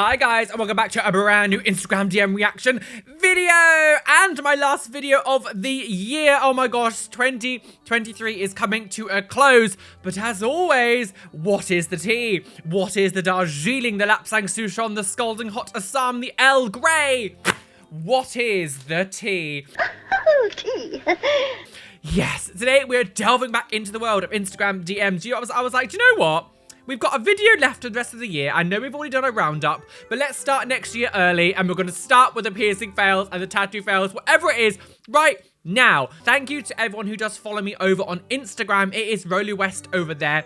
Hi guys, and welcome back to a brand new Instagram DM reaction video and my last video of the year. Oh my gosh, 2023 is coming to a close, but as always, what is the tea? What is the Darjeeling, the Lapsang Souchong, the Scalding Hot Assam, the Earl Grey? What is the tea? Oh, tea. Yes, today we're delving back into the world of Instagram DMs. I was like, do you know what? We've got a video left for the rest of the year. I know we've already done a roundup, but let's start next year early, and we're going to start with the piercing fails and the tattoo fails, whatever it is, right now. Thank you to everyone who does follow me over on Instagram. It is Roly West over there.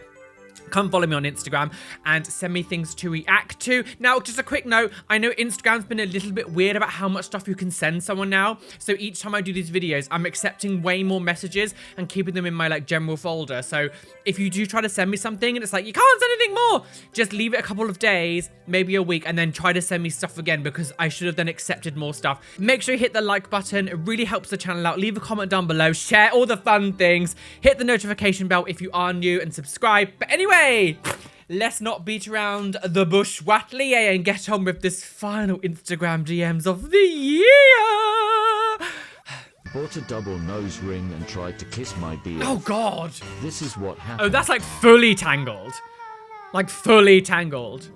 Come follow me on Instagram and send me things to react to. Now, just a quick note, I know Instagram's been a little bit weird about how much stuff you can send someone now. So each time I do these videos, I'm accepting way more messages and keeping them in my like general folder. So if you do try to send me something and it's like, you can't send anything more, just leave it a couple of days, maybe a week, and then try to send me stuff again because I should have then accepted more stuff. Make sure you hit the like button. It really helps the channel out. Leave a comment down below, share all the fun things, hit the notification bell if you are new, and subscribe. But anyway, let's not beat around the bush, Watley, and get on with this final Instagram DMs of the year. Bought a double nose ring and tried to kiss my beard. Oh God. This is what happened. Oh, that's like fully tangled. Like fully tangled.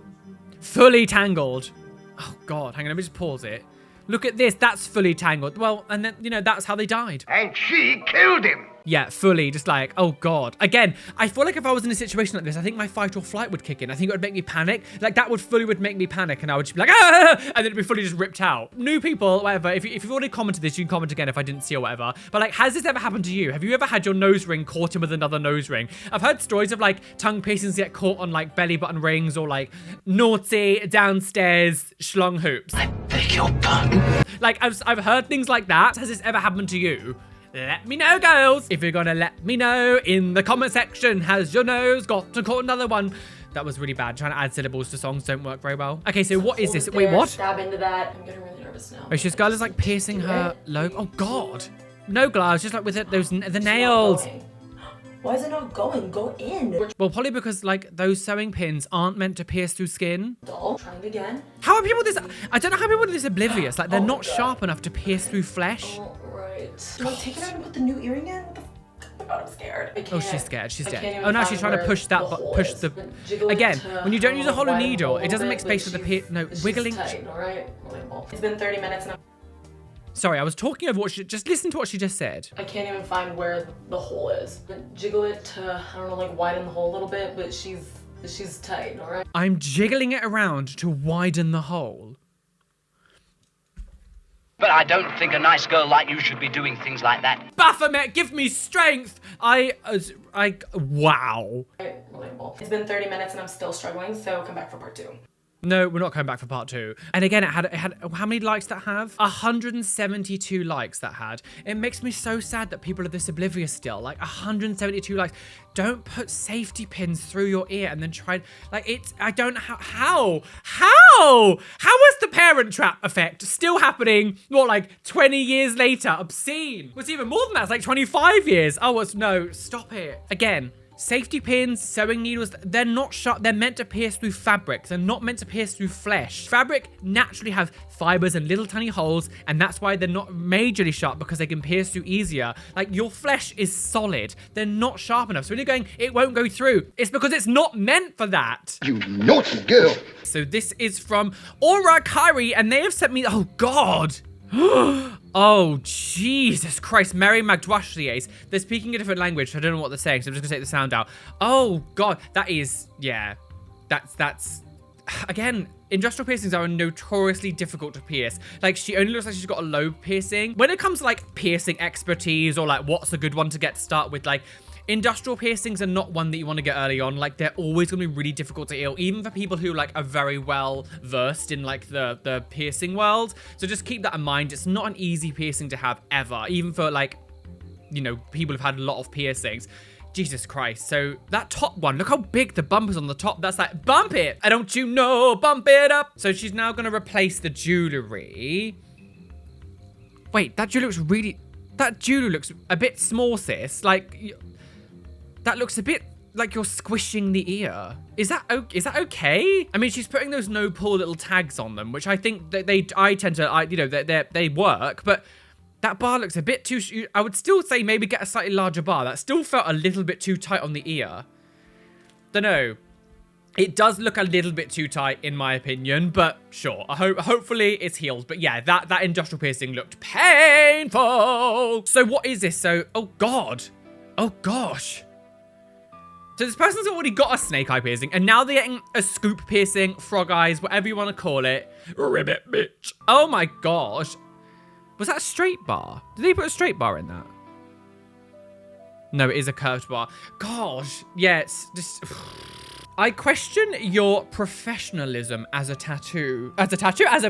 Fully tangled. Oh God, hang on, let me just pause it. Look at this, that's fully tangled. Well, and then, you know, that's how they died. And she killed him. Yeah, fully, just like, oh God. Again, I feel like if I was in a situation like this, I think my fight or flight would kick in. I think it would make me panic. Like, that would make me panic, and I would just be like, ah! And then it'd be fully just ripped out. New people, whatever, if you've already commented this, you can comment again if I didn't see or whatever. But like, has this ever happened to you? Have you ever had your nose ring caught in with another nose ring? I've heard stories of like tongue piercings get caught on like belly button rings or like naughty downstairs schlong hoops. I beg your pardon. Like, I've heard things like that. Has this ever happened to you? Let me know, girls. If you're gonna let me know in the comment section, has your nose got to caught another one? That was really bad. Trying to add syllables to songs don't work very well. Okay, so what is this? Wait, what? Stab into that. I'm getting really nervous now. Oh, this girl is like piercing her lobe. Oh God. No glass, just like with the nails. Why is it not going? Go in. Well, probably because like those sewing pins aren't meant to pierce through skin. Dull. Trying again. How are people this? I don't know how people are this oblivious. Like they're not sharp enough to pierce through flesh. Oh, right. Can I take it out and put the new earring in? What the oh God, I'm scared. I can't. Oh, she's scared. She's I dead. can't Oh, now even she's find trying to push that, where the push hole the. is. Jiggle it Again, to, when you don't use a hollow widen the needle, hole it a doesn't bit, make space for but the wiggling. She's tight, all right? It's been 30 minutes and Sorry, I was talking over what she. Just listen to what she just said. I can't even find where the hole is. Jiggle it to, I don't know, like widen the hole a little bit, but she's tight, all right? I'm jiggling it around to widen the hole. But I don't think a nice girl like you should be doing things like that. Baphomet, give me strength. Wow. It's been 30 minutes and I'm still struggling, so come back for part 2. No, we're not coming back for part 2. And again, it had how many likes that have? 172 likes that had. It makes me so sad that people are this oblivious still. Like 172 likes. Don't put safety pins through your ear and then try, like it's, I don't, how is the Parent Trap effect still happening? What, like 20 years later? Obscene. What's even more than that? It's like 25 years. Oh, no, stop it. Again. Safety pins, sewing needles, they're not sharp. They're meant to pierce through fabric. They're not meant to pierce through flesh. Fabric naturally has fibers and little tiny holes, and that's why they're not majorly sharp, because they can pierce through easier. Like, your flesh is solid. They're not sharp enough. So when you're going, it won't go through, it's because it's not meant for that. You naughty girl. So this is from Aura Kyrie, and they have sent me, oh God. Oh, Jesus Christ. Mary Magdwashlies. They're speaking a different language, so I don't know what they're saying, so I'm just gonna take the sound out. Oh, God. That is, yeah. That's, again, industrial piercings are notoriously difficult to pierce. Like, she only looks like she's got a lobe piercing. When it comes to, like, piercing expertise or, like, what's a good one to get started with, like, industrial piercings are not one that you want to get early on. Like, they're always going to be really difficult to heal, even for people who, like, are very well versed in, like, the piercing world. So just keep that in mind. It's not an easy piercing to have ever, even for, like, you know, people who've had a lot of piercings. Jesus Christ. So that top one, look how big the bump is on the top. That's like, bump it. I don't you know, bump it up. So she's now going to replace the jewelry. Wait, that jewelry looks a bit small, sis. Like, that looks a bit like you're squishing the ear. Is that okay? I mean, she's putting those no pull little tags on them, which I think that they work, but that bar looks a bit too, I would still say maybe get a slightly larger bar. That still felt a little bit too tight on the ear. Dunno. It does look a little bit too tight in my opinion, but sure. Hopefully it's healed. But yeah, that industrial piercing looked painful. So what is this? So, oh God. Oh gosh. So this person's already got a snake eye piercing, and now they're getting a scoop piercing, frog eyes, whatever you want to call it. Ribbit bitch. Oh my gosh. Was that a straight bar? Did they put a straight bar in that? No, it is a curved bar. Gosh. Yeah, it's just... I question your professionalism as a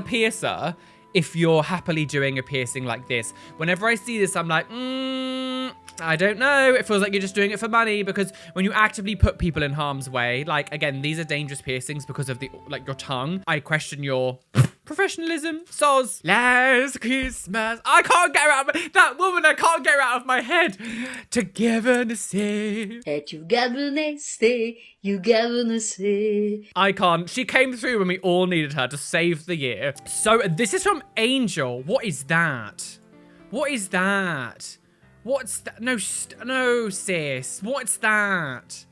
piercer, if you're happily doing a piercing like this. Whenever I see this, I'm like, I don't know. It feels like you're just doing it for money, because when you actively put people in harm's way, like, again, these are dangerous piercings because of your tongue. I question your professionalism. Soz. Last Christmas. I can't get her out of that woman. I can't get her out of my head. Togetherness. I can't. She came through when we all needed her to save the year. So this is from Angel. What is that? What is that? What's that? No, sis. What's that?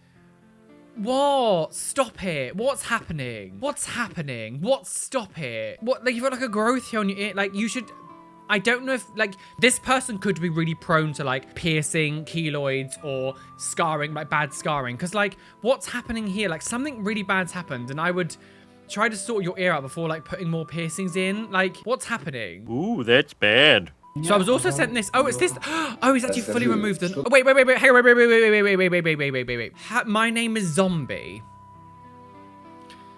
What? Stop it. What's happening? What's happening? Stop it. What? Like, you've got like a growth here on your ear. Like, you should... I don't know if, like, this person could be really prone to, like, piercing, keloids, or scarring, like, bad scarring. Because, like, what's happening here? Like, something really bad's happened, and I would try to sort your ear out before, like, putting more piercings in. Like, what's happening? Ooh, that's bad. So I was also sent this. Oh, it's this. Oh, he's actually fully removed the... Oh, wait. Hang on, wait. My name is Zombie.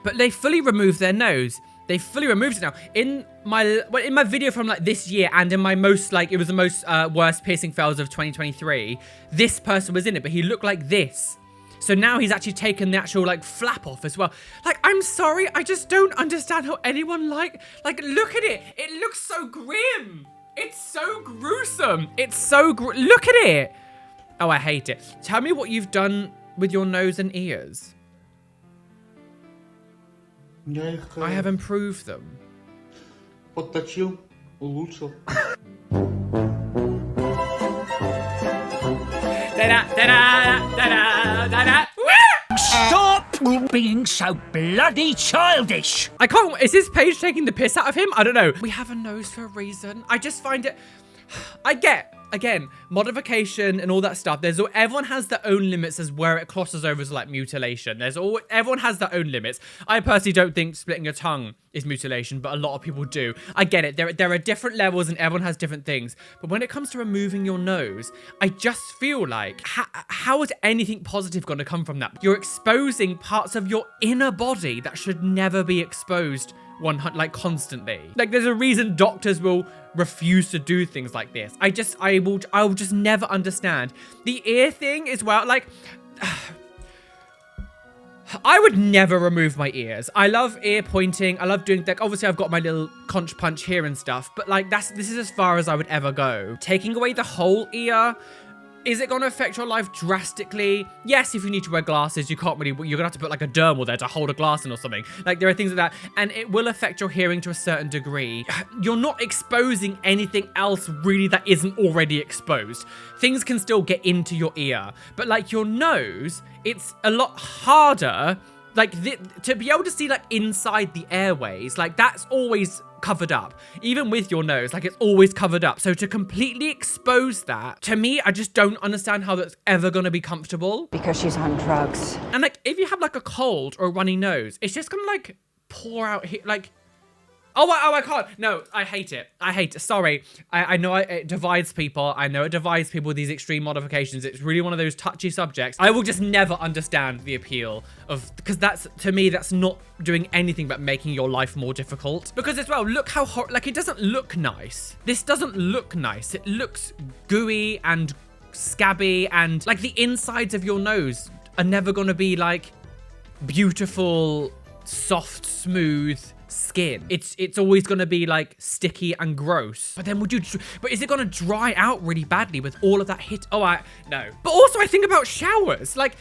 But they fully removed their nose. They fully removed it now. In my video from like this year, and in my most like, it was the most worst piercing fails of 2023, this person was in it, but he looked like this. So now he's actually taken the actual like flap off as well. Like, I'm sorry, I just don't understand how anyone like look at it. It looks so grim. It's so gruesome. It's so look at it. Oh, I hate it. Tell me what you've done with your nose and ears. I have improved them. Подточил, улучшил. Stop being so bloody childish. I can't. Is this page taking the piss out of him? I don't know. We have a nose for a reason. I just find it... I get, again, modification and all that stuff. Everyone has their own limits as where it crosses over to like mutilation. Everyone has their own limits. I personally don't think splitting a tongue is mutilation, but a lot of people do. I get it. There are different levels and everyone has different things. But when it comes to removing your nose, I just feel like, how is anything positive going to come from that? You're exposing parts of your inner body that should never be exposed constantly. Like, there's a reason doctors will refuse to do things like this. I will just never understand. The ear thing as well, like... I would never remove my ears. I love ear pointing. I love doing, like, obviously I've got my little conch punch here and stuff, but like this is as far as I would ever go. Taking away the whole ear, is it going to affect your life drastically? Yes, if you need to wear glasses, you're going to have to put like a dermal there to hold a glass in or something. Like, there are things like that, and it will affect your hearing to a certain degree. You're not exposing anything else really that isn't already exposed. Things can still get into your ear, but like your nose, it's a lot harder, like to be able to see like inside the airways, like that's always covered up. Even with your nose, like it's always covered up. So to completely expose that, to me, I just don't understand how that's ever gonna be comfortable. Because she's on drugs. And like, if you have like a cold or a runny nose, it's just gonna like pour out here, like, oh, I can't. No, I hate it. Sorry. I know it divides people. I know it divides people with these extreme modifications. It's really one of those touchy subjects. I will just never understand the appeal of, because that's, to me, that's not doing anything but making your life more difficult. Because as well, look how like, it doesn't look nice. This doesn't look nice. It looks gooey and scabby, and like the insides of your nose are never going to be like beautiful, soft, smooth skin. It's always gonna be like sticky and gross. But then but is it gonna dry out really badly with all of that hit? Oh, no. But also I think about showers. Like,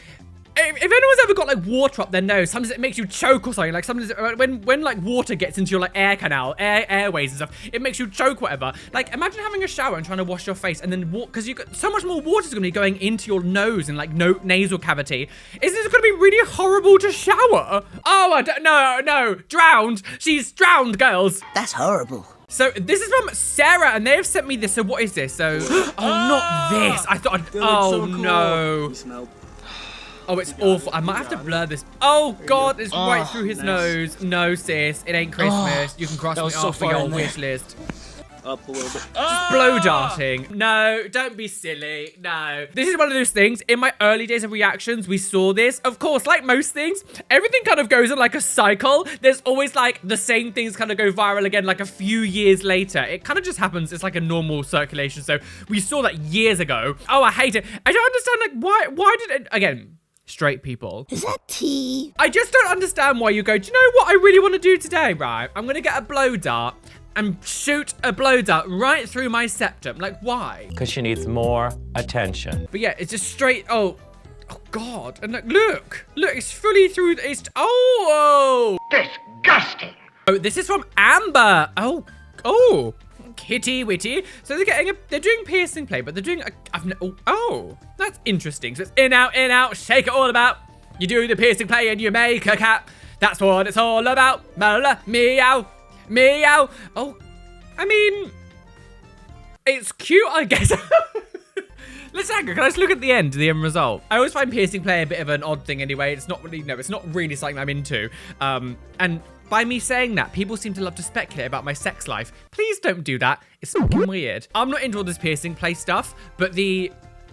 if anyone's ever got like water up their nose, sometimes it makes you choke or something. Like sometimes when like water gets into your like airways and stuff, it makes you choke, whatever. Like imagine having a shower and trying to wash your face and then because you got so much more water's gonna be going into your nose and like nasal cavity. Is this gonna be really horrible to shower? Oh, I don't know. No, drowned. She's drowned, girls. That's horrible. So this is from Sarah, and they have sent me this. So what is this? So, oh, not this. I thought, oh no. Oh, it's awful. I might have to blur this. Oh God, it's right through his nose. No, sis, it ain't Christmas. You can cross me off for your wish list. Up a little bit. Just blow darting. No, don't be silly. No. This is one of those things. In my early days of reactions, we saw this. Of course, like most things, everything kind of goes in like a cycle. There's always like the same things kind of go viral again like a few years later. It kind of just happens. It's like a normal circulation. So we saw that years ago. Oh, I hate it. I don't understand like why did it, again, straight people. Is that tea? I just don't understand why you go, do you know what I really want to do today, right? I'm going to get a blow dart and shoot a blow dart right through my septum. Like, why? Because she needs more attention. But yeah, it's just straight, oh God. And look, it's fully through, oh. Disgusting. Oh, this is from Amber. Oh, kitty witty. So they're doing piercing play, but they're doing, oh, that's interesting. So it's in, out, shake it all about. You do the piercing play and you make a cat. That's what it's all about. Meow. Meow. Oh, I mean, it's cute, I guess. Let's hang on. Can I just look at the end result? I always find piercing play a bit of an odd thing anyway. It's not really, it's not really something I'm into. And by me saying that, people seem to love to speculate about my sex life. Please don't do that. It's fucking weird. I'm not into all this piercing play stuff, but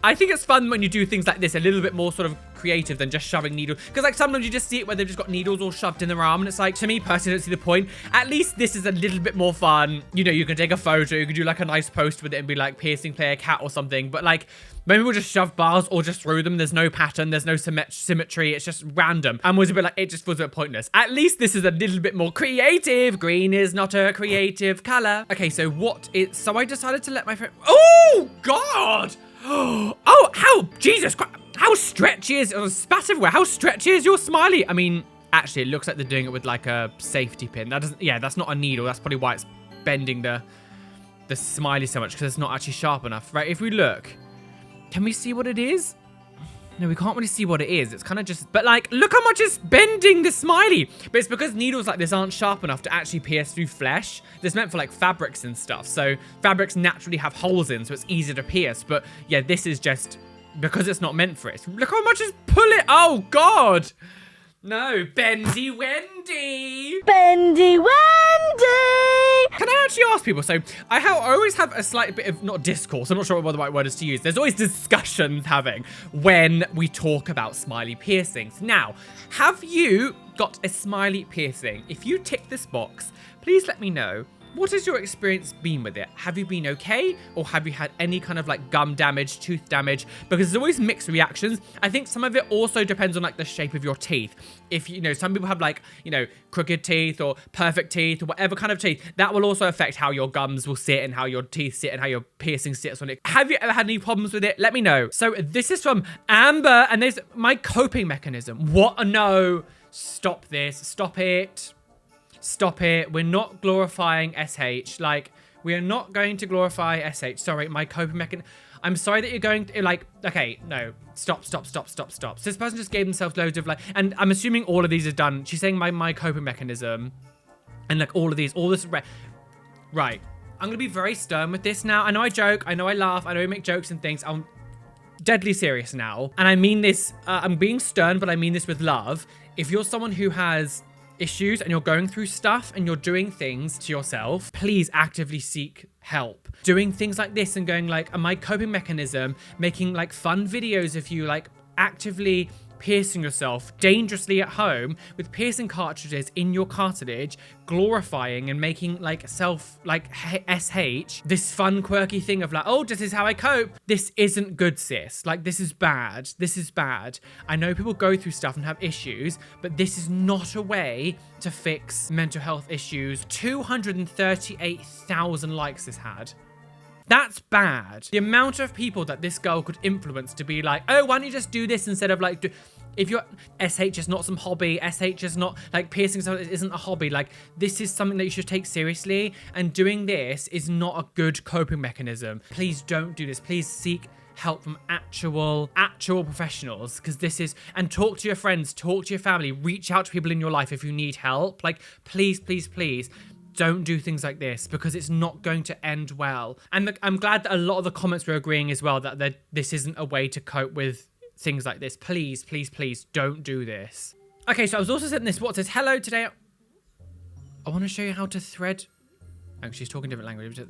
I think it's fun when you do things like this, a little bit more sort of creative than just shoving needles. Because like sometimes you just see it where they've just got needles all shoved in their arm. And it's like, to me personally, I don't see the point. At least this is a little bit more fun. You know, you can take a photo, you can do like a nice post with it and be like piercing play a cat or something. But like, when people just shove bars or just throw them, there's no pattern, there's no symmetry, it's just random. And was a bit like, it just feels a bit pointless. At least this is a little bit more creative. Green is not a creative color. Okay, so so I decided to let my friend, oh God! Oh, how, Jesus Christ, how stretchy is, spat everywhere, how stretchy is your smiley? I mean, actually, it looks like they're doing it with like a safety pin. That doesn't, yeah, that's not a needle. That's probably why it's bending the smiley so much, because it's not actually sharp enough, right? If we look, can we see what it is? No, we can't really see what it is. It's kind of just, but like, look how much it's bending the smiley. But it's because needles like this aren't sharp enough to actually pierce through flesh. This meant for like fabrics and stuff. So fabrics naturally have holes in, so it's easier to pierce. But yeah, this is just because it's not meant for it. Look how much it's pulling. Oh God. No, Bendy Wendy. Bendy Wendy! Can I actually ask people? So I always have a slight bit of, not discourse, I'm not sure what the right word is to use. There's always discussions having when we talk about smiley piercings. Now, have you got a smiley piercing? If you tick this box, please let me know. What has your experience been with it? Have you been okay? Or have you had any kind of like gum damage, tooth damage? Because there's always mixed reactions. I think some of it also depends on like the shape of your teeth. If, you know, some people have like, you know, crooked teeth or perfect teeth or whatever kind of teeth, that will also affect how your gums will sit and how your teeth sit and how your piercing sits on it. Have you ever had any problems with it? Let me know. So this is from Amber, and there's my coping mechanism. What? No, stop this, stop it. Stop it. We're not glorifying SH. Like, we are not going to glorify SH. Sorry, my coping mechanism. I'm sorry that you're going to, like, okay, no. Stop. So this person just gave themselves loads of, like, and I'm assuming all of these are done. She's saying my coping mechanism. And, like, all this. Right. I'm going to be very stern with this now. I know I joke. I know I laugh. I know I make jokes and things. I'm deadly serious now. And I mean this, I'm being stern, but I mean this with love. If you're someone who has issues and you're going through stuff and you're doing things to yourself, please actively seek help. Doing things like this and going like, my coping mechanism, making like fun videos of you like actively piercing yourself dangerously at home with piercing cartridges in your cartilage, glorifying and making like self, like SH, this fun quirky thing of like, oh, this is how I cope. This isn't good, sis. Like, this is bad. This is bad. I know people go through stuff and have issues, but this is not a way to fix mental health issues. 238,000 likes this had. That's bad. The amount of people that this girl could influence to be like, oh, why don't you just do this instead of like, If you're SH is not some hobby, SH is not like piercing something isn't a hobby. Like this is something that you should take seriously, and doing this is not a good coping mechanism. Please don't do this. Please seek help from actual professionals, because this is, and talk to your friends, talk to your family, reach out to people in your life if you need help. Like please, please, please don't do things like this, because it's not going to end well. And I'm glad that a lot of the comments were agreeing as well that this isn't a way to cope with things like this. Please, please, please don't do this. Okay, so I was also sent this. What says, hello, today I want to show you how to thread. Oh, she's talking different language.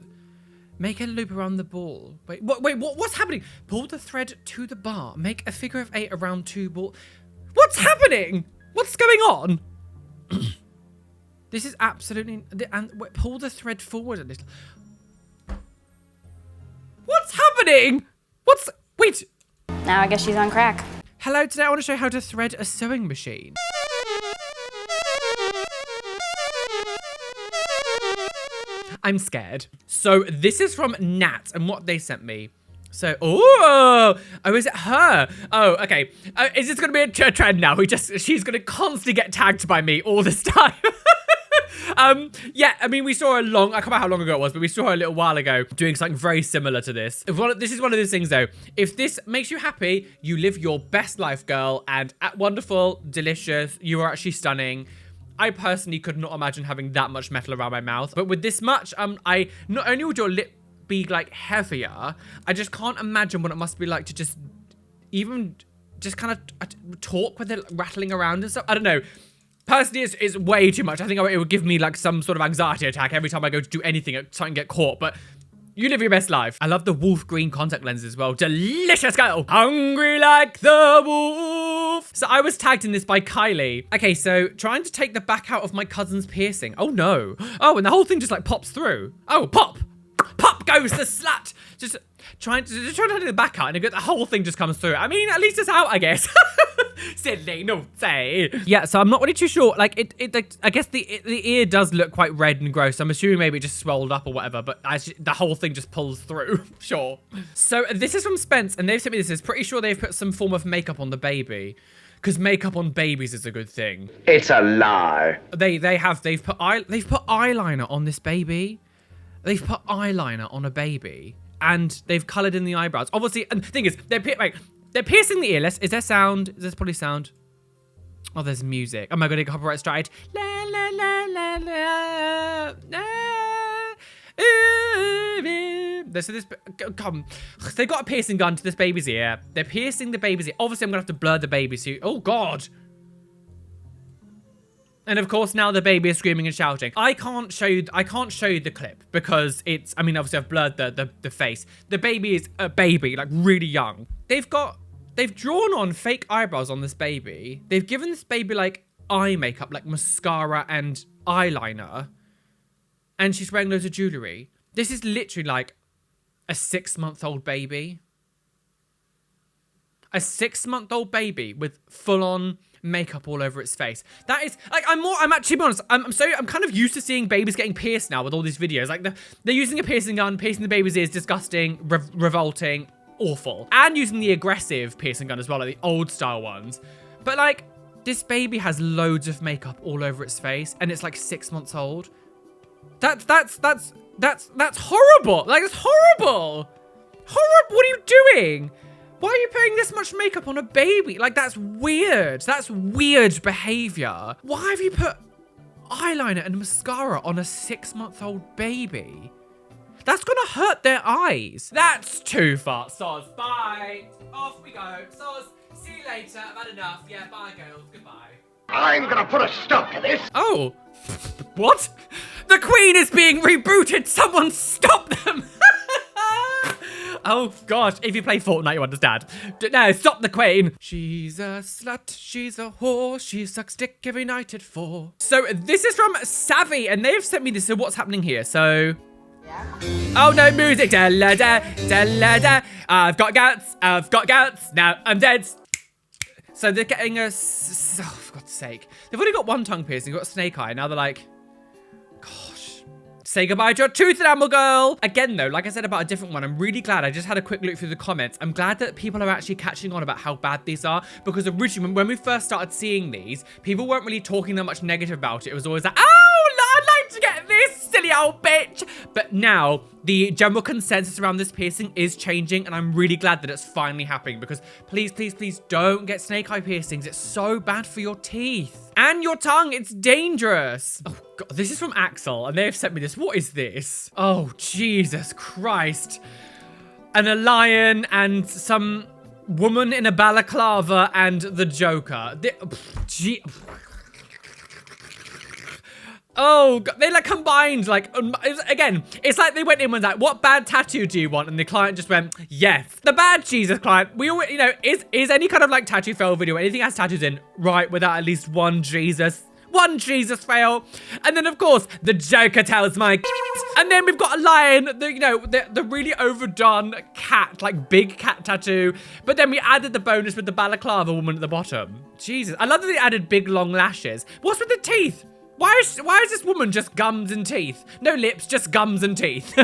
Make a loop around the ball. Wait, what's happening? Pull the thread to the bar. Make a figure of 8 around 2 ball. What's happening? What's going on? This is absolutely, and wait, pull the thread forward a little. What's happening? Wait. Now I guess she's on crack. Hello, today I want to show you how to thread a sewing machine. I'm scared. So this is from Nat and what they sent me. So, oh, is it her? Oh, okay. Is this going to be a trend now? She's going to constantly get tagged by me all this time. Yeah, I mean, we saw her I can't remember how long ago it was, but we saw her a little while ago doing something very similar to this. This is one of those things, though. If this makes you happy, you live your best life, girl, and wonderful, delicious, you are actually stunning. I personally could not imagine having that much metal around my mouth, but with this much, I not only would your lip be like heavier, I just can't imagine what it must be like to just kind of talk with it rattling around and stuff. I don't know. Personally, it's way too much. I think it would give me like some sort of anxiety attack every time I go to do anything, something get caught. But you live your best life. I love the wolf green contact lenses as well. Delicious, girl. Hungry like the wolf. So I was tagged in this by Kylie. Okay, so trying to take the back out of my cousin's piercing. Oh no. Oh, and the whole thing just like pops through. Oh, pop. Pop goes the slut. Just trying to take the back out, and the whole thing just comes through. I mean, at least it's out, I guess. Silly, no say. Yeah, so I'm not really too sure. Like, I guess the ear does look quite red and gross. I'm assuming maybe it just swelled up or whatever, but the whole thing just pulls through. Sure. So this is from Spence, and they've sent me this. Is pretty sure they've put some form of makeup on the baby, because makeup on babies is a good thing. It's a lie. They've put eyeliner on this baby. They've put eyeliner on a baby, and they've coloured in the eyebrows. Obviously, and the thing is, they're piercing the earless. Is there sound? Is there probably sound? Oh, there's music. Am I going to copyright strike? La la la la la la. So this, come, they got a piercing gun to this baby's ear. They're piercing the baby's ear. Obviously, I'm gonna have to blur the baby. So, oh god. And of course, now the baby is screaming and shouting. I can't show you the clip because it's, I mean, obviously I've blurred the face. The baby is a baby, like really young. They've drawn on fake eyebrows on this baby. They've given this baby like eye makeup, like mascara and eyeliner. And she's wearing loads of jewelry. This is literally like a 6-month-old baby. A 6-month-old baby with full-on makeup all over its face. That is like, I'm actually, be honest, I'm kind of used to seeing babies getting pierced now with all these videos. Like they're using a piercing gun, piercing the baby's ears, disgusting, revolting, awful. And using the aggressive piercing gun as well, like the old style ones. But like, this baby has loads of makeup all over its face, and it's like 6 months old. That's horrible. Like, it's horrible. Horrible. What are you doing? Why are you putting this much makeup on a baby? Like, that's weird. That's weird behavior. Why have you put eyeliner and mascara on a 6-month-old baby? That's gonna hurt their eyes. That's too far. Soz, bye. Off we go. Soz, see you later. I've had enough. Yeah, bye, girls. Goodbye. I'm gonna put a stop to this. Oh. What? The Queen is being rebooted. Someone stop them. Oh, gosh. If you play Fortnite, you understand. No, stop the Queen. She's a slut. She's a whore. She sucks dick every night at 4. So this is from Savvy, and they've sent me this. So what's happening here? So... Oh, no music. Da-la-da, da-la-da. I've got guts. I've got guts. Now I'm dead. So they're getting a... Oh, for God's sake. They've already got one tongue piercing. They've got a snake eye. Now they're like... Gosh. Say goodbye to your tooth enamel, girl. Again, though, like I said about a different one, I'm really glad. I just had a quick look through the comments. I'm glad that people are actually catching on about how bad these are, because originally, when we first started seeing these, people weren't really talking that much negative about it. It was always like, oh, I'd like to get this, silly old bitch. But now, the general consensus around this piercing is changing, and I'm really glad that it's finally happening, because please, please, please don't get snake eye piercings. It's so bad for your teeth and your tongue. It's dangerous. Oh God, this is from Axel, and they've sent me this. What is this? Oh, Jesus Christ. And a lion and some woman in a balaclava and the Joker. Oh, God. They like combined, like, again, it's like they went in and was like, what bad tattoo do you want? And the client just went, yes. The bad Jesus client, we always, you know, is any kind of like tattoo fail video, anything has tattoos in, right, without at least one Jesus fail. And then of course, the Joker tells my and then we've got a lion, the really overdone cat, like big cat tattoo. But then we added the bonus with the balaclava woman at the bottom. Jesus, I love that they added big long lashes. What's with the teeth? Why is this woman just gums and teeth? No lips, just gums and teeth.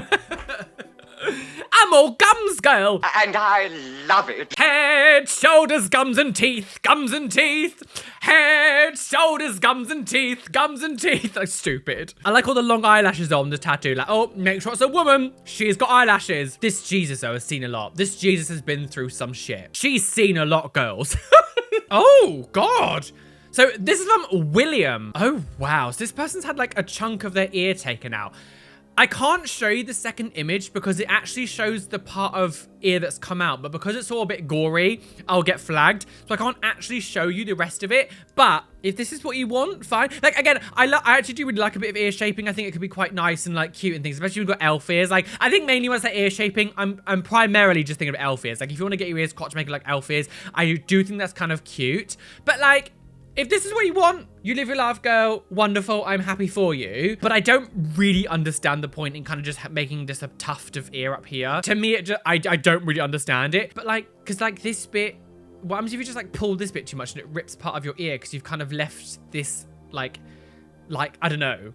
I'm all gums, girl. And I love it. Head, shoulders, gums and teeth, gums and teeth. Head, shoulders, gums and teeth, gums and teeth. That's stupid. I like all the long eyelashes on the tattoo. Like, oh, make sure it's a woman. She's got eyelashes. This Jesus, though, has seen a lot. This Jesus has been through some shit. She's seen a lot, girls. Oh, God. So this is from William. Oh, wow. So this person's had like a chunk of their ear taken out. I can't show you the second image because it actually shows the part of ear that's come out. But because it's all a bit gory, I'll get flagged. So I can't actually show you the rest of it. But if this is what you want, fine. Like, again, I actually do really like a bit of ear shaping. I think it could be quite nice and like cute and things, especially if you've got elf ears. Like, I think mainly when I say ear shaping, I'm primarily just thinking of elf ears. Like, if you want to get your ears cut to make it like elf ears, I do think that's kind of cute. But like, if this is what you want, you live your life, girl. Wonderful. I'm happy for you. But I don't really understand the point in kind of just making just a tuft of ear up here. To me, I don't really understand it. But like, because like this bit, what happens if you just like pull this bit too much and it rips part of your ear because you've kind of left this like, I don't know.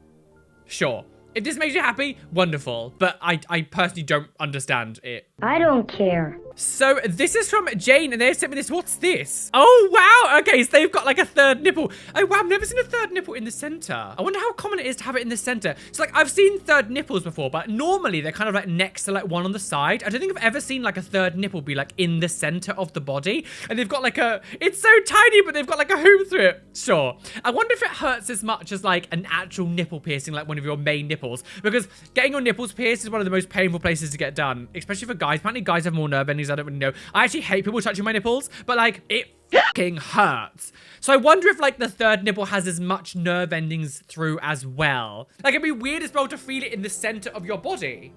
Sure. If this makes you happy, wonderful. But I personally don't understand it. I don't care. So this is from Jane, and they sent me this. What's this? Oh, wow. Okay, so they've got like a third nipple. Oh, wow. I've never seen a third nipple in the center. I wonder how common it is to have it in the center. So like I've seen third nipples before, but normally they're kind of like next to like one on the side. I don't think I've ever seen like a third nipple be like in the center of the body. And they've got like it's so tiny, but they've got like a hoop through it. Sure. I wonder if it hurts as much as like an actual nipple piercing, like one of your main nipples. Because getting your nipples pierced is one of the most painful places to get done, especially for guys. Apparently guys have more nerve endings. I don't really know. I actually hate people touching my nipples, but like it fucking hurts. So I wonder if like the third nipple has as much nerve endings through as well. Like it'd be weird as well to feel it in the center of your body.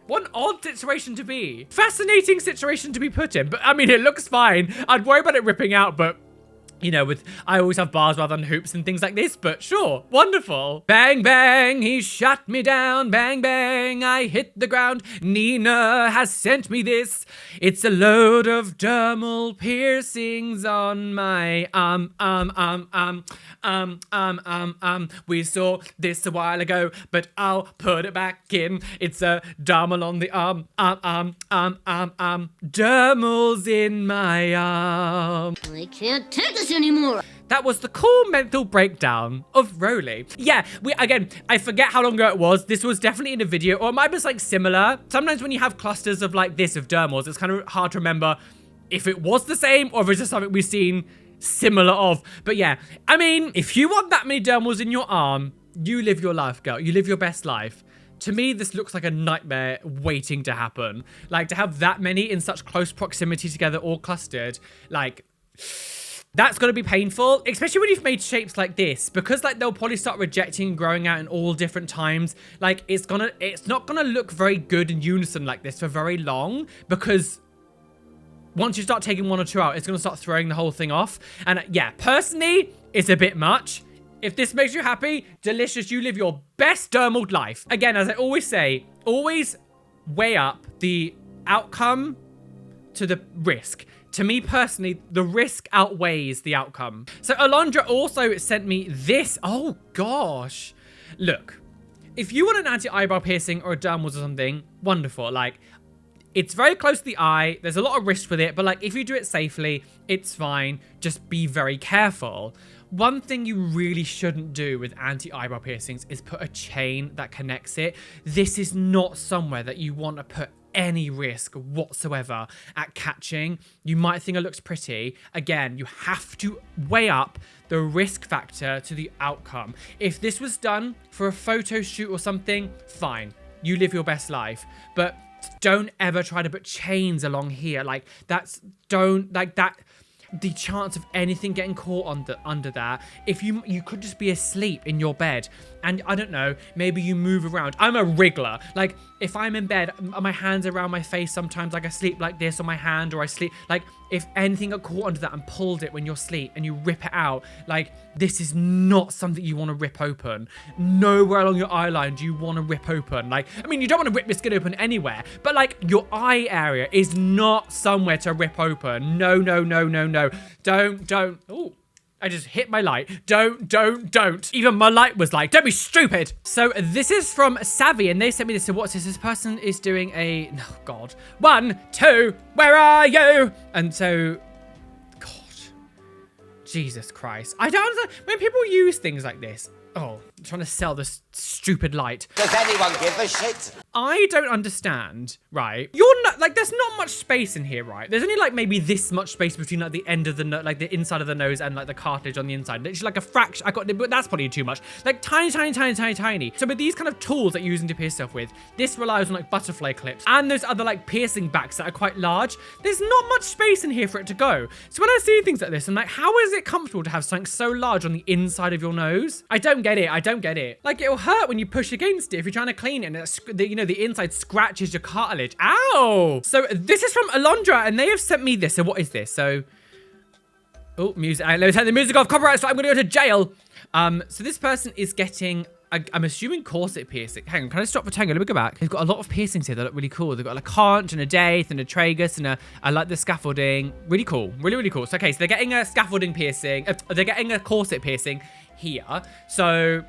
What an odd situation to be. Fascinating situation to be put in. But I mean, it looks fine. I'd worry about it ripping out, but you know, I always have bars rather than hoops and things like this, but sure, wonderful. Bang, bang, he shot me down. Bang, bang, I hit the ground. Nina has sent me this. It's a load of dermal piercings on my We saw this a while ago, but I'll put it back in. It's a dermal on the dermals in my arm. I can't take this anymore. That was the cool mental breakdown of Roly. Yeah, I forget how long ago it was. This was definitely in a video, or it might be like similar. Sometimes when you have clusters of like this of dermals, it's kind of hard to remember if it was the same or if it's just something we've seen similar of. But yeah, I mean, if you want that many dermals in your arm, you live your life, girl. You live your best life. To me, this looks like a nightmare waiting to happen. Like, to have that many in such close proximity together, all clustered, like, that's going to be painful, especially when you've made shapes like this, because like they'll probably start rejecting and growing out in all different times. Like, it's not gonna look very good in unison like this for very long, because once you start taking one or two out, it's gonna start throwing the whole thing off. And yeah, personally, it's a bit much. If this makes you happy, delicious, you live your best dermal life. Again, as I always say, always weigh up the outcome to the risk. To me personally, the risk outweighs the outcome. So Alondra also sent me this. Oh gosh. Look, if you want an anti-eyebrow piercing or a dermal or something, wonderful. Like, it's very close to the eye. There's a lot of risk with it, but like if you do it safely, it's fine. Just be very careful. One thing you really shouldn't do with anti-eyebrow piercings is put a chain that connects it. This is not somewhere that you want to put any risk whatsoever at catching. You might think it looks pretty. Again, you have to weigh up the risk factor to the outcome. If this was done for a photo shoot or something, fine. You live your best life. But don't ever try to put chains along here. Like, the chance of anything getting caught under that, if you could just be asleep in your bed, and I don't know, maybe you move around. I'm a wriggler. Like, if I'm in bed, my hands around my face sometimes, like I sleep like this on my hand, or I sleep like, if anything got caught under that and pulled it when you're asleep and you rip it out, like, this is not something you want to rip open. Nowhere along your eye line do you want to rip open. Like, I mean, you don't want to rip your skin open anywhere, but like your eye area is not somewhere to rip open. No, no, no, no, no. Don't. Oh, I just hit my light. Don't. Even my light was like, don't be stupid. So this is from Savvy, and they sent me this. So what's this? This person is doing a, oh God. 1, 2, where are you? And so, God, Jesus Christ. I don't understand when people use things like this. Oh, I'm trying to sell this stupid light. Does anyone give a shit? I don't understand, right? You're not, like, there's not much space in here, right? There's only like maybe this much space between like the end of the like the inside of the nose and like the cartilage on the inside. It's like a fraction. But that's probably too much. Like tiny. So with these kind of tools that you're using to pierce stuff with, this relies on like butterfly clips and those other like piercing backs that are quite large. There's not much space in here for it to go. So when I see things like this, I'm like, how is it comfortable to have something so large on the inside of your nose? I don't get it. Like, it'll hurt when you push against it if you're trying to clean it, and it's, the inside scratches your cartilage. Ow! So this is from Alondra, and they have sent me this. So what is this? So, oh, music. Let me turn the music off. Copyright, so I'm gonna go to jail. So this person is getting, I'm assuming corset piercing. Hang on, can I stop for tango? Let me go back. They've got a lot of piercings here that look really cool. They've got like a conch and a daith and a tragus and I like the scaffolding. Really cool. Really cool. So, okay, so they're getting a scaffolding piercing. They're getting a corset piercing here. So,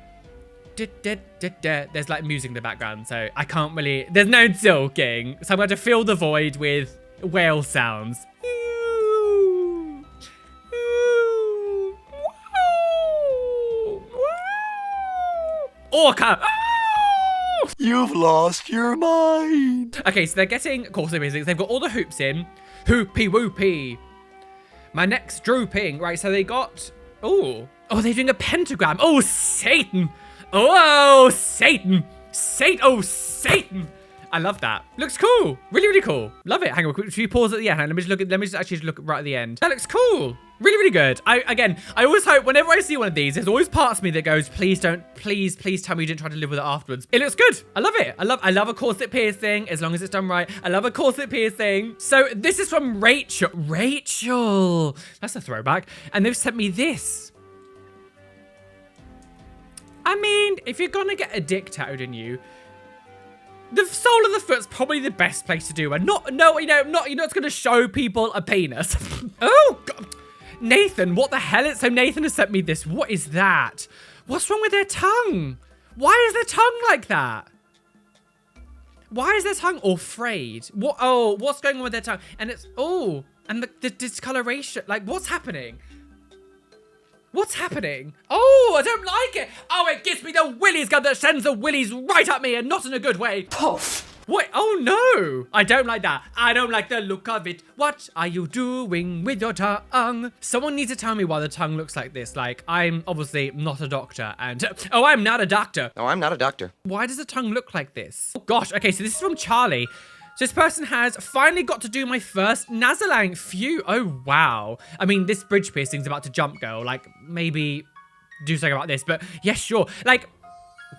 there's like music in the background. So I can't really, there's no talking. So I'm going to fill the void with whale sounds. Orca! You've lost your mind. Okay, so they're getting corset piercings. They've got all the hoops in. Hoopy whoopy. My neck's drooping. Right, so they got... Oh, they're doing a pentagram. Oh, Satan. Oh, Satan. Oh, Satan. I love that. Looks cool. Really cool. Love it. Hang on, should we pause at the end? Let me just actually look right at the end. That looks cool. Really good. I always hope whenever I see one of these, there's always parts of me that goes, please tell me you didn't try to live with it afterwards. It looks good. I love it. I love a corset piercing as long as it's done right. I love a corset piercing. So this is from Rachel. Rachel. That's a throwback. And they've sent me this. I mean, if you're gonna get a dick tattooed in you, the sole of the foot's probably the best place to do it. Not gonna show people a penis. Oh, God. Nathan, what the hell? So Nathan has sent me this. What is that? What's wrong with their tongue? Why is their tongue like that? Why is their tongue all frayed? What? Oh, what's going on with their tongue? And it's, oh, and the discoloration. Like, what's happening? What's happening? Oh, I don't like it. Oh, it gives me the willies gun that sends the willies right at me and not in a good way. Poof. What? Oh, no. I don't like that. I don't like the look of it. What are you doing with your tongue? Someone needs to tell me why the tongue looks like this. Like, I'm obviously not a doctor and... Oh, I'm not a doctor. No, I'm not a doctor. Why does the tongue look like this? Oh, gosh. Okay, so this is from Charlie. So this person has finally got to do my first nasolang. Phew. Oh, wow. I mean, this bridge piercing's about to jump, girl. Like, maybe do something about this. But yes, sure. Like,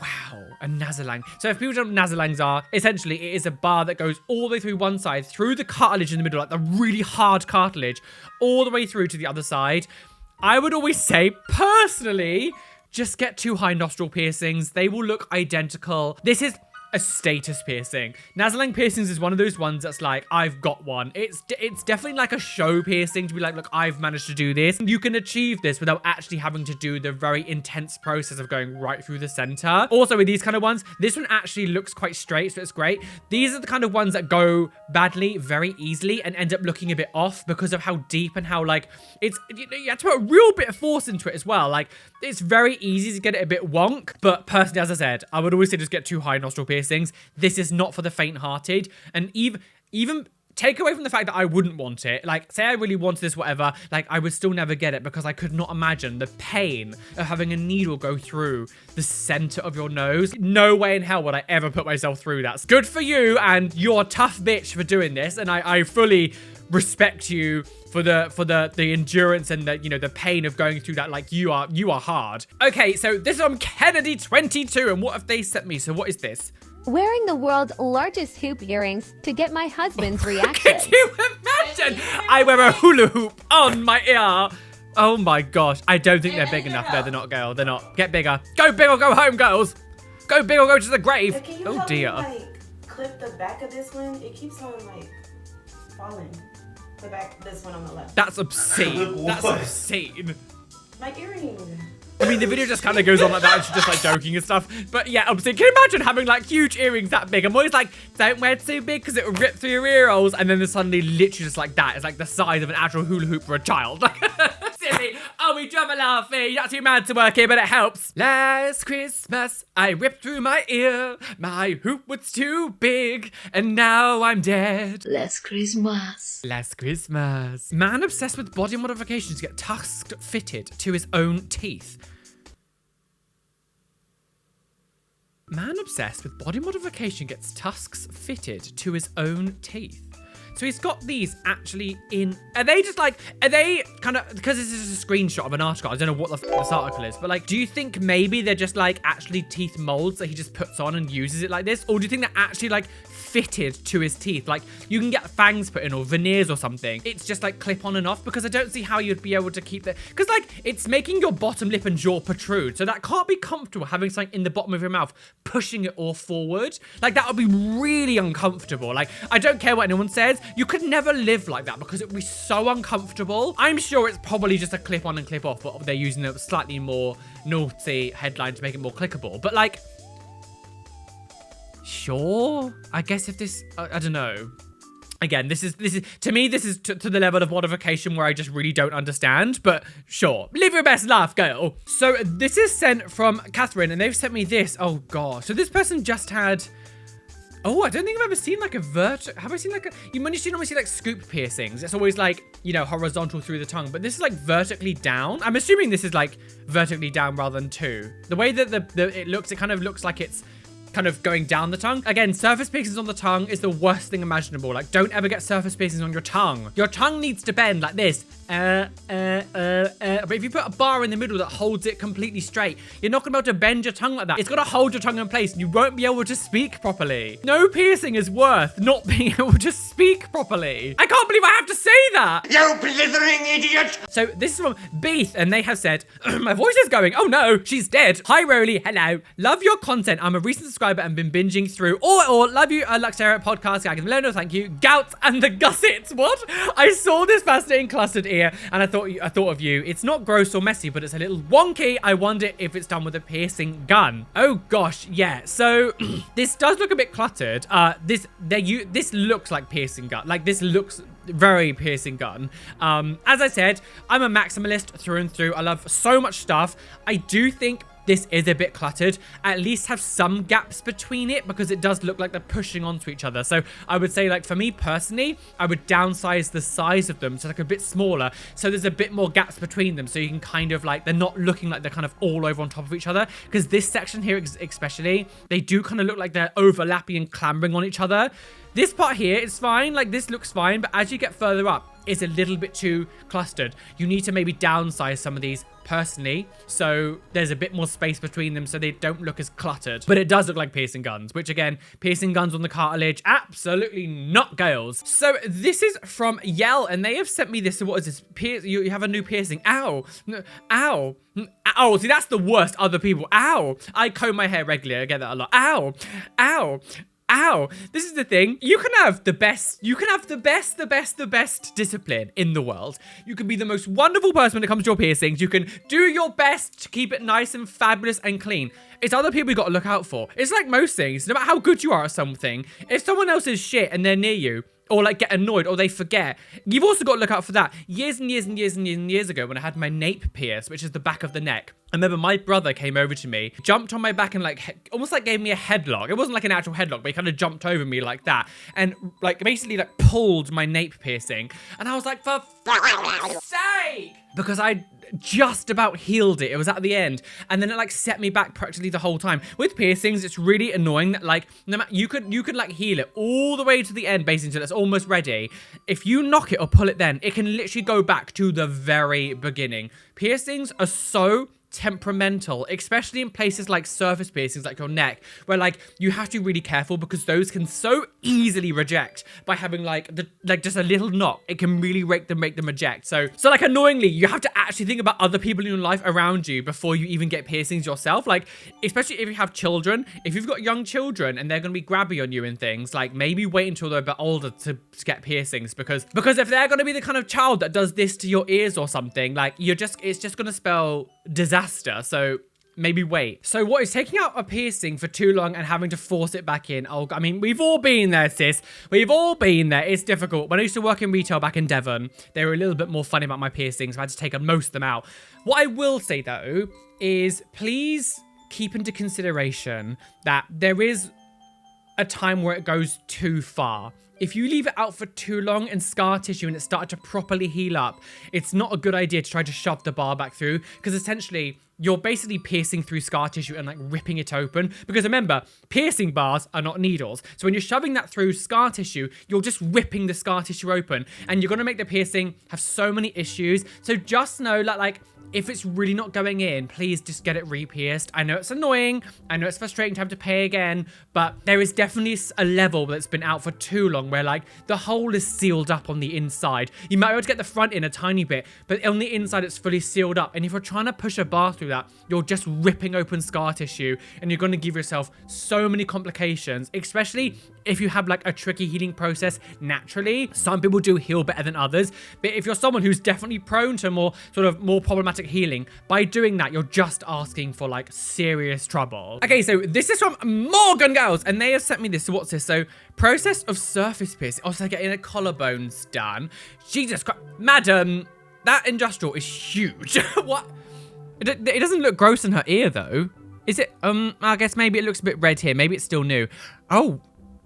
wow, a nasolang. So if people don't know what nasolangs are, essentially it is a bar that goes all the way through one side, through the cartilage in the middle, like the really hard cartilage, all the way through to the other side. I would always say, personally, just get 2 high nostril piercings. They will look identical. This is... a status piercing. Nasolang piercings is one of those ones that's like, I've got one. It's definitely like a show piercing to be like, look, I've managed to do this. You can achieve this without actually having to do the very intense process of going right through the center. Also with these kind of ones, this one actually looks quite straight, so it's great. These are the kind of ones that go badly very easily and end up looking a bit off because of how deep and how like, it's, you have to put a real bit of force into it as well. Like, it's very easy to get it a bit wonk, but personally, as I said, I would always say just get 2 high nostril piercings. This is not for the faint-hearted, and even take away from the fact that I wouldn't want it, like, say I really wanted this, whatever, like, I would still never get it because I could not imagine the pain of having a needle go through the center of your nose. No way in hell would I ever put myself through that. Good for you, and you're a tough bitch for doing this, and I fully respect you for the endurance and the, you know, the pain of going through that. Like, you are hard. Okay, so this is from Kennedy22, and what have they sent me? So what is this? Wearing the world's largest hoop earrings to get my husband's reaction. Could you imagine? I wear a hula hoop on my ear. Oh my gosh. I don't think they're big enough. No, they're not, girl. They're not. Get bigger. Go big or go home, girls. Go big or go to the grave. Can you Oh help dear. me, like, clip the back of this one? It keeps on, like, falling. The back, this one on the left. That's obscene. That's obscene. My earring. I mean, the video just kind of goes on like that and she's just like joking and stuff. But yeah, obviously, can you imagine having like huge earrings that big? I'm always like, don't wear too big because it will rip through your ear holes. And then there's suddenly literally just like that. It's like the size of an actual hula hoop for a child. Silly. Oh, we drama laughing. You're not too mad to work here, but it helps. Last Christmas, I ripped through my ear. My hoop was too big, and now I'm dead. Last Christmas. Last Christmas. Man obsessed with body modifications get tusks fitted to his own teeth. Man obsessed with body modification gets tusks fitted to his own teeth. So he's got these actually in... Are they kind of... Because this is a screenshot of an article. I don't know what this article is. But like, do you think maybe they're just like actually teeth molds that he just puts on and uses it like this? Or do you think they're actually like fitted to his teeth? Like, you can get fangs put in or veneers or something. It's just like clip on and off, because I don't see how you'd be able to keep that. Because like, it's making your bottom lip and jaw protrude. So that can't be comfortable, having something in the bottom of your mouth, pushing it all forward. Like, that would be really uncomfortable. Like, I don't care what anyone says. You could never live like that because it would be so uncomfortable. I'm sure it's probably just a clip on and clip off, but they're using a slightly more naughty headline to make it more clickable. But like, sure, I guess if this, I don't know. Again, this is to me, this is to the level of modification where I just really don't understand, but sure. Live your best life, girl. So this is sent from Catherine, and they've sent me this. Oh gosh. So this person just had, oh, I don't think I've ever seen like a have I seen like a, you normally see like scoop piercings. It's always like, you know, horizontal through the tongue, but this is like vertically down. I'm assuming this is like vertically down rather than two. The way that it kind of looks like it's kind of going down the tongue. Again, surface piercings on the tongue is the worst thing imaginable. Like, don't ever get surface piercings on your tongue. Your tongue needs to bend like this. But if you put a bar in the middle that holds it completely straight, you're not gonna be able to bend your tongue like that. It's gotta hold your tongue in place and you won't be able to speak properly. No piercing is worth not being able to speak properly. I can't believe I have to say that. You blithering idiot! So this is from Beeth, and they have said, my voice is going. Oh no, she's dead. Hi Roly, hello. Love your content. I'm a recent subscriber and been binging through all. Love you, Luxera podcast, Gag and Milano, thank you. Gout and the gussets. What? I saw this fascinating clustered ear and I thought of you. It's not gross or messy, but it's a little wonky. I wonder if it's done with a piercing gun. Oh gosh, yeah. So this does look a bit cluttered. This looks like piercing gun. Like, this looks very piercing gun. As I said, I'm a maximalist through and through. I love so much stuff. I do think this is a bit cluttered. At least have some gaps between it, because it does look like they're pushing onto each other. So I would say, like, for me personally, I would downsize the size of them so like a bit smaller, so there's a bit more gaps between them, so you can kind of like, they're not looking like they're kind of all over on top of each other. Because this section here especially, they do kind of look like they're overlapping and clambering on each other. This part here is fine, like this looks fine, but as you get further up, is a little bit too clustered. You need to maybe downsize some of these personally, so there's a bit more space between them so they don't look as cluttered. But it does look like piercing guns, which again, piercing guns on the cartilage, absolutely not girls. So this is from Yell, and they have sent me this. So what is this? You have a new piercing. Ow. Ow. Ow. See, that's the worst. Other people. Ow. I comb my hair regularly. I get that a lot. Ow. Ow. Ow. This is the thing. You can have the best discipline in the world. You can be the most wonderful person when it comes to your piercings. You can do your best to keep it nice and fabulous and clean. It's other people you got to look out for. It's like most things. No matter how good you are at something, if someone else is shit and they're near you, or like get annoyed, or they forget, you've also got to look out for that. Years and years ago, when I had my nape pierced, which is the back of the neck, I remember my brother came over to me, jumped on my back and like almost like gave me a headlock. It wasn't like an actual headlock, but he kind of jumped over me like that and like basically like pulled my nape piercing. And I was like, for fuck's sake! Because I just about healed it. It was at the end, and then it like set me back practically the whole time. With piercings, it's really annoying that like no matter, you could like heal it all the way to the end basically until it's almost ready. If you knock it or pull it, then it can literally go back to the very beginning. Piercings are so temperamental, especially in places like surface piercings like your neck, where like you have to be really careful because those can so easily reject by having like just a little knock. It can really make them reject. So like annoyingly, you have to actually think about other people in your life around you before you even get piercings yourself. Like especially if you have children, if you've got young children and they're gonna be grabby on you and things, like maybe wait until they're a bit older to get piercings because if they're gonna be the kind of child that does this to your ears or something, like it's just gonna spell disaster. So maybe wait. So what is taking out a piercing for too long and having to force it back in? Oh, I mean, we've all been there, sis. We've all been there. It's difficult. When I used to work in retail back in Devon, they were a little bit more funny about my piercings. I had to take most of them out. What I will say though is please keep into consideration that there is a time where it goes too far. If you leave it out for too long and scar tissue and it started to properly heal up, it's not a good idea to try to shove the bar back through because essentially you're basically piercing through scar tissue and like ripping it open. Because remember, piercing bars are not needles. So when you're shoving that through scar tissue, you're just ripping the scar tissue open and you're going to make the piercing have so many issues. So just know that like, if it's really not going in, please just get it re-pierced. I know it's annoying. I know it's frustrating to have to pay again, but there is definitely a level that's been out for too long where like the hole is sealed up on the inside. You might be able to get the front in a tiny bit, but on the inside it's fully sealed up. And if you're trying to push a bar through that, you're just ripping open scar tissue and you're going to give yourself so many complications, especially if you have like a tricky healing process naturally. Some people do heal better than others, but if you're someone who's definitely prone to more problematic healing, by doing that you're just asking for like serious trouble. Okay, so this is from Morgan Girls and they have sent me this. So what's this? So process of surface piercing, also getting a collarbones done. Jesus Christ, madam, that industrial is huge. What? It doesn't look gross in her ear though. Is it? I guess maybe it looks a bit red here. Maybe it's still new. Oh,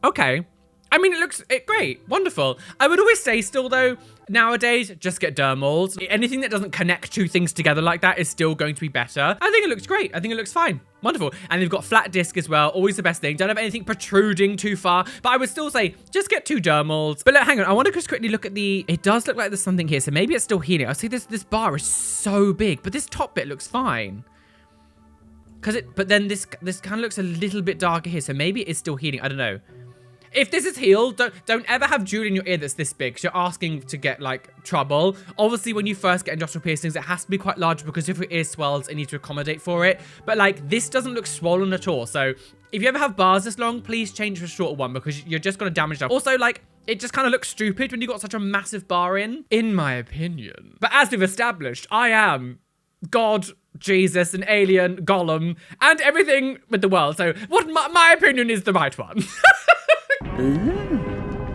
okay. I mean, it looks great, wonderful. I would always say still though, nowadays, just get dermals. Anything that doesn't connect two things together like that is still going to be better. I think it looks great. I think it looks fine. Wonderful. And they've got flat disc as well. Always the best thing. Don't have anything protruding too far. But I would still say, just get 2 dermals. But look, hang on. I want to just quickly look at the... It does look like there's something here. So maybe it's still healing. I see this bar is so big. But this top bit looks fine. But then this kind of looks a little bit darker here. So maybe it's still healing. I don't know. If this is healed, don't ever have jewelry in your ear that's this big, because you're asking to get, like, trouble. Obviously, when you first get industrial piercings, it has to be quite large, because if your ear swells, it needs to accommodate for it. But, like, this doesn't look swollen at all. So, if you ever have bars this long, please change to a shorter one, because you're just going to damage them. Also, like, it just kind of looks stupid when you've got such a massive bar in my opinion. But as we've established, I am God, Jesus, an alien, Gollum, and everything with the world. So, what my opinion is the right one.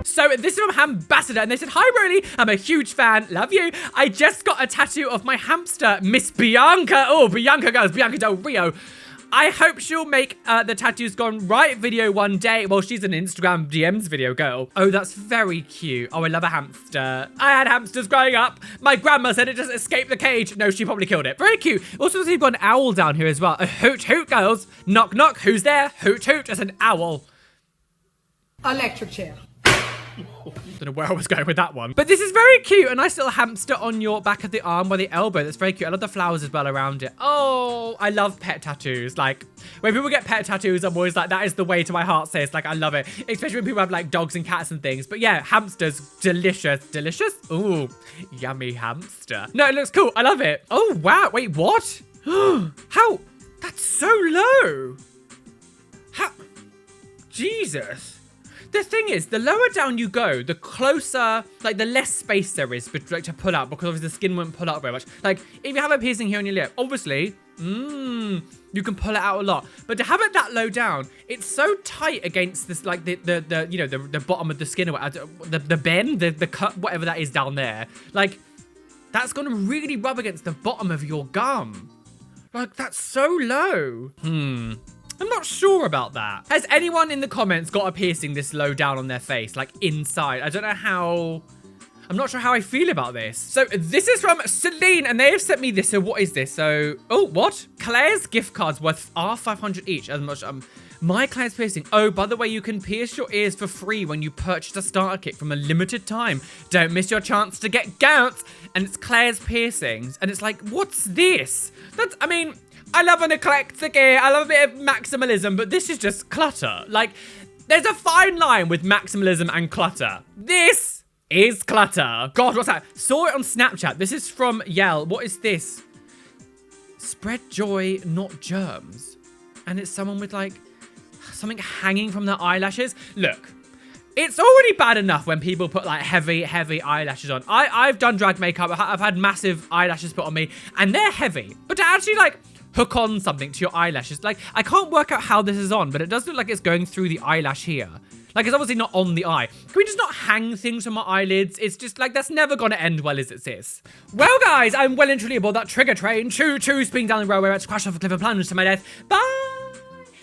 So this is from Ambassador, and they said, "Hi Roly, I'm a huge fan, love you. I just got a tattoo of my hamster, Miss Bianca. Oh, Bianca goes, Bianca Del Rio. I hope she'll make the Tattoos Gone Right video one day." Well, she's an Instagram DMs video girl. Oh, that's very cute. Oh, I love a hamster. I had hamsters growing up. My grandma said it just escaped the cage. No, she probably killed it. Very cute. Also, you've got an owl down here as well. A hoot hoot, girls. Knock knock, who's there? Hoot hoot, it's an owl. Electric chair. Don't know where I was going with that one. But this is very cute. A nice little hamster on your back of the arm by the elbow. That's very cute. I love the flowers as well around it. Oh, I love pet tattoos. Like, when people get pet tattoos, I'm always like, that is the way to my heart says. Like, I love it. Especially when people have like dogs and cats and things. But yeah, hamsters, delicious. Delicious? Ooh, yummy hamster. No, it looks cool. I love it. Oh, wow. Wait, what? How? That's so low. How? Jesus. The thing is, the lower down you go, the closer, like the less space there is like, to pull out, because obviously the skin won't pull out very much. Like, if you have a piercing here on your lip, obviously, you can pull it out a lot. But to have it that low down, it's so tight against this, like the you know, the bottom of the skin, or the bend, the cut, whatever that is down there. Like, that's gonna really rub against the bottom of your gum. Like, that's so low. I'm not sure about that. Has anyone in the comments got a piercing this low down on their face, like inside? I don't know how... I'm not sure how I feel about this. So this is from Celine, and they have sent me this. So what is this? So, oh, what? Claire's gift cards worth R500 each. As much, my Claire's piercing. Oh, by the way, you can pierce your ears for free when you purchase a starter kit from a limited time. Don't miss your chance to get gout. And it's Claire's piercings. And it's like, what's this? That's, I mean... I love an eclectic ear. I love a bit of maximalism, but this is just clutter. Like, there's a fine line with maximalism and clutter. This is clutter. God, what's that? Saw it on Snapchat. This is from Yell. What is this? Spread joy, not germs. And it's someone with, like, something hanging from their eyelashes. Look. It's already bad enough when people put like heavy eyelashes on. I've done drag makeup. I've had massive eyelashes put on me and they're heavy. But to actually like hook on something to your eyelashes, like I can't work out how this is on, but it does look like it's going through the eyelash here. Like it's obviously not on the eye. Can we just not hang things from our eyelids? It's just like, that's never gonna end well as it is. Well guys, I'm well and truly aboard that trigger train. Choo choo, speeding down the railway, about to crash off a cliff and plunge to my death. Bye!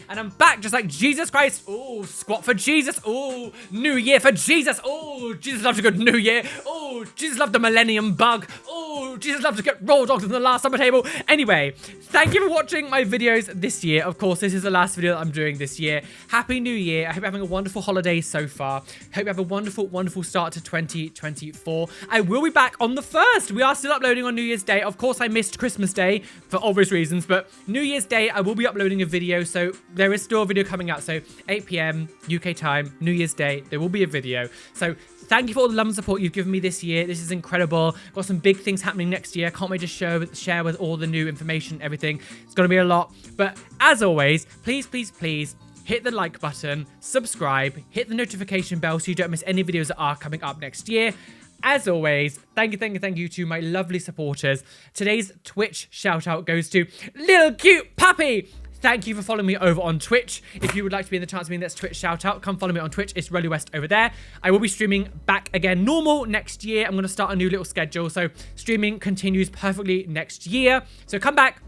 And I'm back just like Jesus Christ. Oh, squat for Jesus. Oh, New Year for Jesus. Oh, Jesus loves a good New Year. Oh, Jesus loved the millennium bug. Oh, Jesus loves to get raw dogs on the last supper table. Anyway, thank you for watching my videos this year. Of course, this is the last video that I'm doing this year. Happy New Year. I hope you're having a wonderful holiday so far. Hope you have a wonderful, wonderful start to 2024. I will be back on the 1st. We are still uploading on New Year's Day. Of course, I missed Christmas Day for obvious reasons, but New Year's Day, I will be uploading a video, so there is still a video coming out. So 8 p.m. UK time, New Year's Day, there will be a video. So thank you for all the love and support you've given me this year. This is incredible. Got some big things happening next year. Can't wait to share with all the new information, everything. It's going to be a lot. But as always, please, please, please hit the like button, subscribe, hit the notification bell so you don't miss any videos that are coming up next year. As always, thank you to my lovely supporters. Today's Twitch shout out goes to Little Cute Puppy. Thank you for following me over on Twitch. If you would like to be in the chance of being this Twitch shout out, come follow me on Twitch. It's Roly West over there. I will be streaming back again normal next year. I'm going to start a new little schedule. So streaming continues perfectly next year. So come back,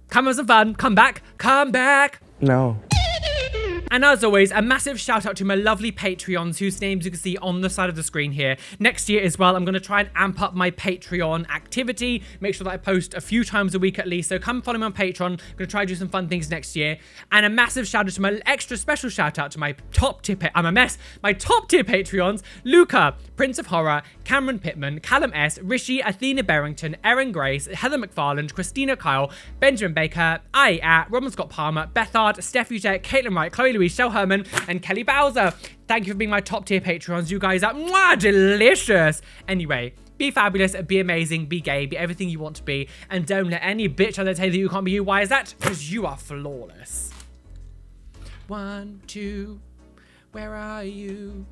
come have some fun, come back. No. And as always, a massive shout out to my lovely Patreons whose names you can see on the side of the screen here. Next year as well, I'm going to try and amp up my Patreon activity. Make sure that I post a few times a week at least. So come follow me on Patreon. I'm going to try to do some fun things next year. And a massive shout out to my extra special shout out to my top tier, my top tier Patreons, Luca, Prince of Horror, Cameron Pittman, Callum S, Rishi, Athena Barrington, Erin Grace, Heather McFarland, Christina Kyle, Benjamin Baker, Robin Scott Palmer, Bethard, Steph Utek, Caitlin Wright, Chloe Louise, Shell Herman, and Kelly Bowser. Thank you for being my top tier Patreons. You guys are delicious. Anyway, be fabulous, be amazing, be gay, be everything you want to be, and don't let any bitch out there tell you that you can't be you. Why is that? Because you are flawless. 1, 2, where are you?